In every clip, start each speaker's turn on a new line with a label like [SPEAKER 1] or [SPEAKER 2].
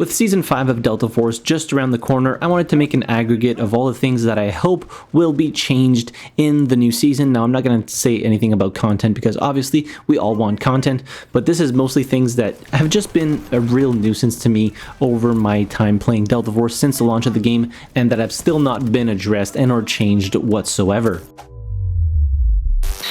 [SPEAKER 1] With Season 5 of Delta Force just around the corner, I wanted to make an aggregate of all the things that I hope will be changed in the new season. Now, I'm not going to say anything about content because obviously we all want content, but this is mostly things that have just been a real nuisance to me over my time playing Delta Force since the launch of the game, and that have still not been addressed and or changed whatsoever.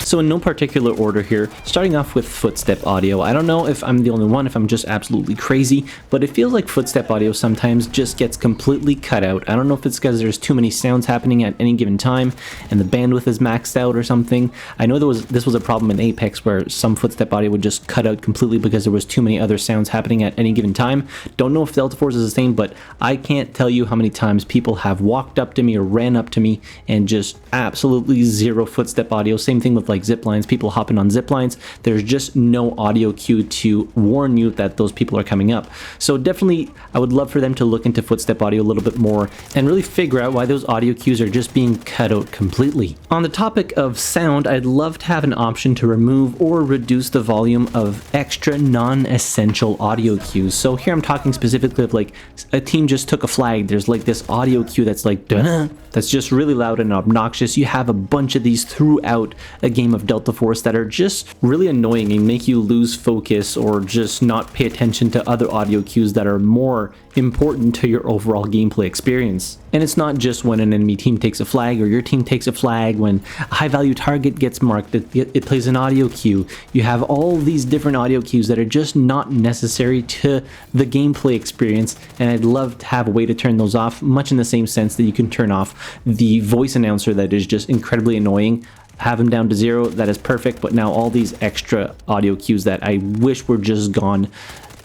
[SPEAKER 1] So in no particular order here, starting off with footstep audio. I don't know if I'm the only one, if I'm just absolutely crazy, but it feels like footstep audio sometimes just gets completely cut out. I don't know if it's because there's too many sounds happening at any given time and the bandwidth is maxed out or something. I know this was a problem in Apex where some footstep audio would just cut out completely because there was too many other sounds happening at any given time. Don't know if Delta Force is the same, but I can't tell you how many times people have walked up to me or ran up to me and just absolutely zero footstep audio. Same thing with like zip lines, people hopping on zip lines. There's just no audio cue to warn you that those people are coming up. So definitely I would love for them to look into footstep audio a little bit more and really figure out why those audio cues are just being cut out completely. On the topic of sound, I'd love to have an option to remove or reduce the volume of extra non-essential audio cues. So here I'm talking specifically of like a team just took a flag. There's like this audio cue that's like that's just really loud and obnoxious. You have a bunch of these throughout a game of Delta Force that are just really annoying and make you lose focus or just not pay attention to other audio cues that are more important to your overall gameplay experience. And it's not just when an enemy team takes a flag or your team takes a flag. When a high value target gets marked, it plays an audio cue. You have all these different audio cues that are just not necessary to the gameplay experience, and I'd love to have a way to turn those off, much in the same sense that you can turn off the voice announcer that is just incredibly annoying. Have them down to 0, that is perfect, but now all these extra audio cues that I wish were just gone,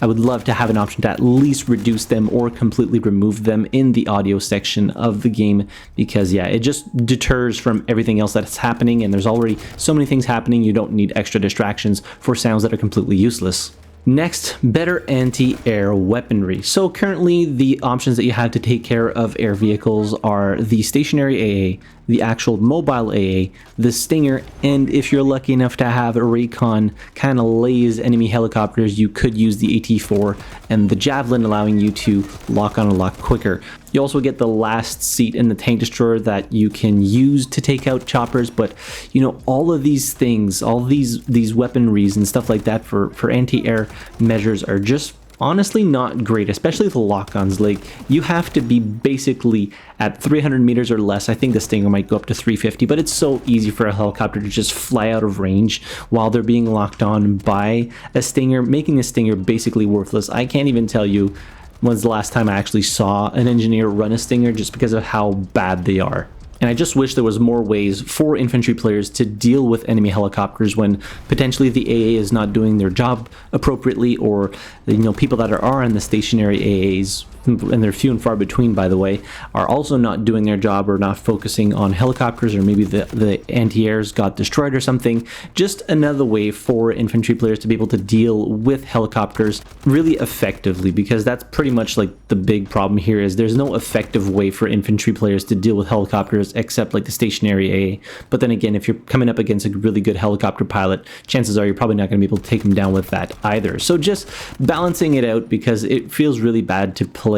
[SPEAKER 1] I would love to have an option to at least reduce them or completely remove them in the audio section of the game, because yeah, it just deters from everything else that's happening, and there's already so many things happening, you don't need extra distractions for sounds that are completely useless. Next, better anti-air weaponry. So currently the options that you have to take care of air vehicles are the stationary AA, the actual mobile AA, the Stinger, and if you're lucky enough to have a recon kind of laze enemy helicopters, you could use the AT-4 and the Javelin, allowing you to lock on a lot quicker. You also get the last seat in the tank destroyer that you can use to take out choppers, but you know, all of these things, all these weaponries and stuff like that for anti-air measures are just honestly not great, especially the lock-ons. Like, you have to be basically at 300 meters or less. I think the Stinger might go up to 350, but it's so easy for a helicopter to just fly out of range while they're being locked on by a Stinger, making the Stinger basically worthless. I can't even tell you when's the last time I actually saw an engineer run a Stinger, just because of how bad they are. And I just wish there was more ways for infantry players to deal with enemy helicopters when potentially the AA is not doing their job appropriately, or you know, people that are on the stationary AAs, and they're few and far between by the way, are also not doing their job or not focusing on helicopters, or maybe the anti-airs got destroyed or something. Just another way for infantry players to be able to deal with helicopters really effectively, because that's pretty much like the big problem here, is there's no effective way for infantry players to deal with helicopters except like the stationary AA. But then again, if you're coming up against a really good helicopter pilot, chances are you're probably not going to be able to take them down with that either. So just balancing it out, because it feels really bad to play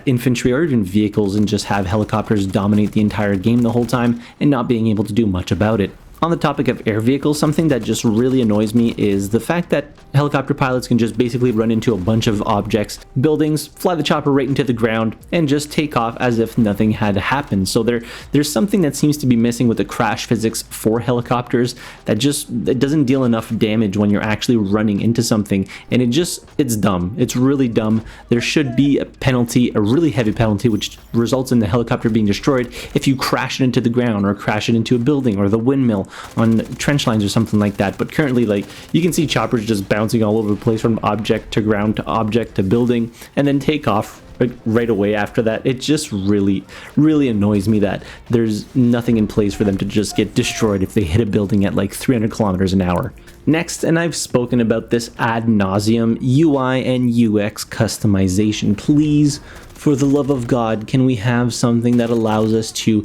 [SPEAKER 1] infantry or even vehicles and just have helicopters dominate the entire game the whole time and not being able to do much about it. On the topic of air vehicles, something that just really annoys me is the fact that helicopter pilots can just basically run into a bunch of objects, buildings, fly the chopper right into the ground, and just take off as if nothing had happened. So there's something that seems to be missing with the crash physics for helicopters that doesn't deal enough damage when you're actually running into something, and it's dumb. It's really dumb. There should be a penalty, a really heavy penalty, which results in the helicopter being destroyed if you crash it into the ground or crash it into a building or the windmill on trench lines or something like that. But currently, like, you can see choppers just bouncing all over the place from object to ground to object to building, and then take off right away after that. It just really annoys me that there's nothing in place for them to just get destroyed if they hit a building at like 300 kilometers an hour. Next, and I've spoken about this ad nauseum, UI and UX customization. Please, for the love of God, can we have something that allows us to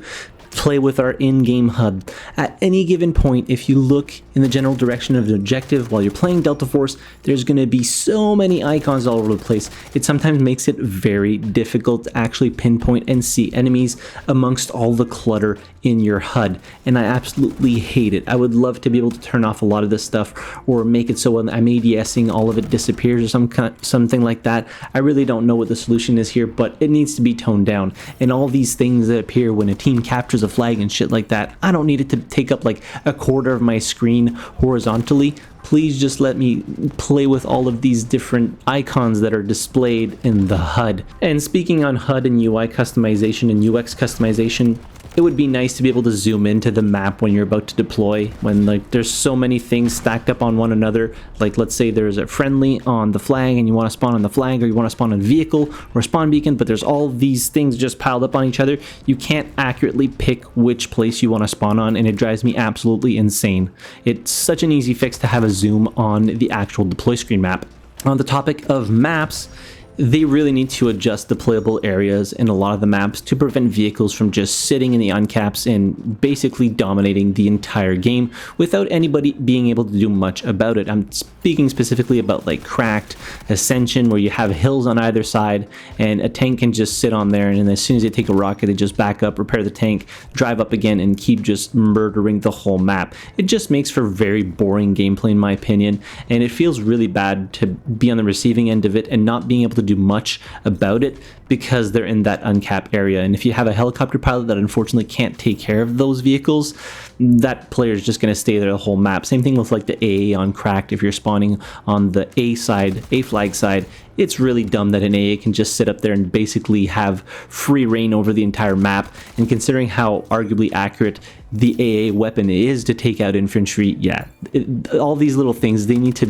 [SPEAKER 1] play with our in-game HUD? At any given point, if you look in the general direction of the objective while you're playing Delta Force, there's going to be so many icons all over the place. It sometimes makes it very difficult to actually pinpoint and see enemies amongst all the clutter in your HUD, and I absolutely hate it. I would love to be able to turn off a lot of this stuff or make it so when I'm ADSing all of it disappears or something like that. I really don't know what the solution is here, but it needs to be toned down. And all these things that appear when a team captures a flag and shit like that, I don't need it to take up like a quarter of my screen horizontally. Please just let me play with all of these different icons that are displayed in the HUD. And speaking on HUD and UI customization and UX customization, it would be nice to be able to zoom into the map when you're about to deploy, when like there's so many things stacked up on one another. Like let's say there's a friendly on the flag and you want to spawn on the flag, or you want to spawn on a vehicle or a spawn beacon, but there's all these things just piled up on each other. You can't accurately pick which place you want to spawn on, and it drives me absolutely insane. It's such an easy fix to have a zoom on the actual deploy screen map. On the topic of maps, they really need to adjust the playable areas in a lot of the maps to prevent vehicles from just sitting in the uncaps and basically dominating the entire game without anybody being able to do much about it. I'm speaking specifically about like Cracked, Ascension, where you have hills on either side and a tank can just sit on there, and as soon as they take a rocket, they just back up, repair the tank, drive up again, and keep just murdering the whole map. It just makes for very boring gameplay in my opinion, and it feels really bad to be on the receiving end of it and not being able to do much about it because they're in that uncapped area. And if you have a helicopter pilot that unfortunately can't take care of those vehicles, that player is just going to stay there the whole map. Same thing with like the AA on Cracked. If you're spawning on the A side, A flag side, it's really dumb that an AA can just sit up there and basically have free reign over the entire map. And considering how arguably accurate the AA weapon is to take out infantry, yeah, all these little things, they need to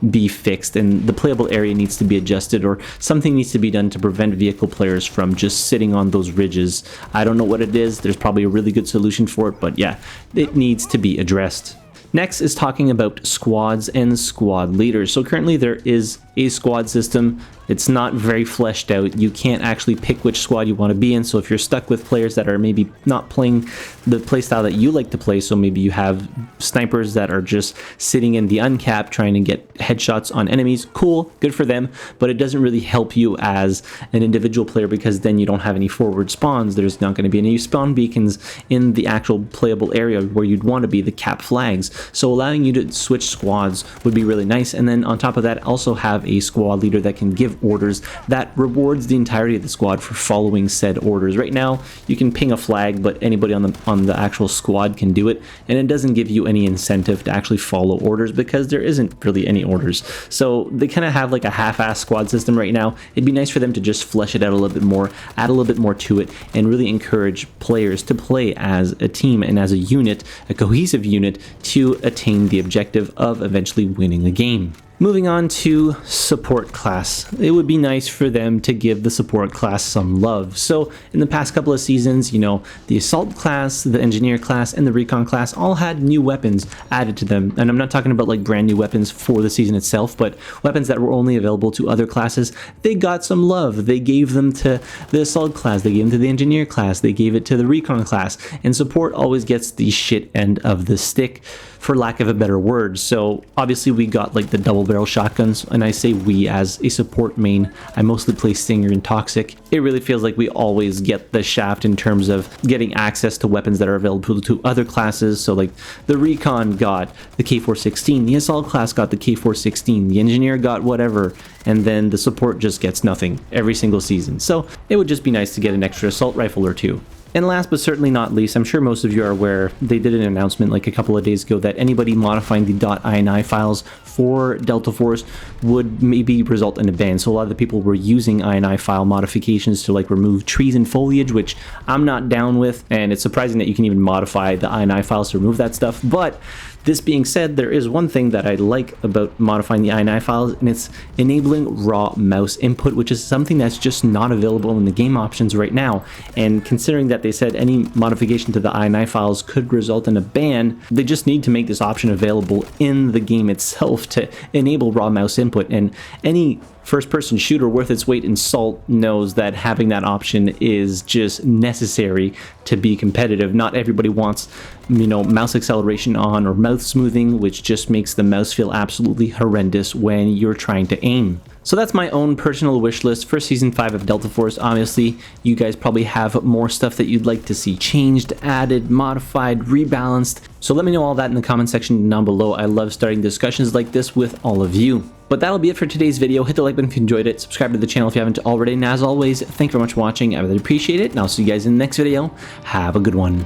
[SPEAKER 1] be fixed, and the playable area needs to be adjusted, or something needs to be done to prevent vehicle players from just sitting on those ridges. I don't know what it is. There's probably a really good solution for it, but yeah, it needs to be addressed. Next is talking about squads and squad leaders. So currently there is a squad system. It's not very fleshed out. You can't actually pick which squad you want to be in. So if you're stuck with players that are maybe not playing the playstyle that you like to play, so maybe you have snipers that are just sitting in the uncapped trying to get headshots on enemies, cool, good for them, but it doesn't really help you as an individual player because then you don't have any forward spawns. There's not going to be any spawn beacons in the actual playable area where you'd want to be, the cap flags. So allowing you to switch squads would be really nice. And then on top of that, also have a squad leader that can give orders that rewards the entirety of the squad for following said orders. Right now you can ping a flag, but anybody on the actual squad can do it, and it doesn't give you any incentive to actually follow orders because there isn't really any orders. So they kind of have like a half-ass squad system right now. It'd be nice for them to just flesh it out a little bit more, add a little bit more to it, and really encourage players to play as a team and as a unit, a cohesive unit, to attain the objective of eventually winning a game. Moving on to support class. It would be nice for them to give the support class some love. So in the past couple of seasons, you know, the assault class, the engineer class, and the recon class all had new weapons added to them. And I'm not talking about like brand new weapons for the season itself, but weapons that were only available to other classes. They got some love. They gave them to the assault class, they gave them to the engineer class, they gave it to the recon class. And support always gets the shit end of the stick, for lack of a better word. So obviously we got like the double barrel shotguns, and I say we as a support main. I mostly play Stinger and Toxic. It really feels like we always get the shaft in terms of getting access to weapons that are available to other classes. So like the recon got the K416, the assault class got the K416, the engineer got whatever, and then the support just gets nothing every single season. So it would just be nice to get an extra assault rifle or two. And last but certainly not least, I'm sure most of you are aware, they did an announcement like a couple of days ago that anybody modifying the .ini files for Delta Force would maybe result in a ban. So a lot of the people were using ini file modifications to like remove trees and foliage, which I'm not down with, and it's surprising that you can even modify the ini files to remove that stuff. But this being said, there is one thing that I like about modifying the ini files, and it's enabling raw mouse input, which is something that's just not available in the game options right now. And considering that they said any modification to the ini files could result in a ban, they just need to make this option available in the game itself to enable raw mouse input. And any first-person shooter worth its weight in salt knows that having that option is just necessary to be competitive. Not everybody wants mouse acceleration on or mouth smoothing, which just makes the mouse feel absolutely horrendous when you're trying to aim. So that's my own personal wish list for Season 5 of Delta Force. Obviously, you guys probably have more stuff that you'd like to see changed, added, modified, rebalanced. So let me know all that in the comment section down below. I love starting discussions like this with all of you. But that'll be it for today's video. Hit the like button if you enjoyed it. Subscribe to the channel if you haven't already. And as always, thank you very much for watching. I really appreciate it. And I'll see you guys in the next video. Have a good one.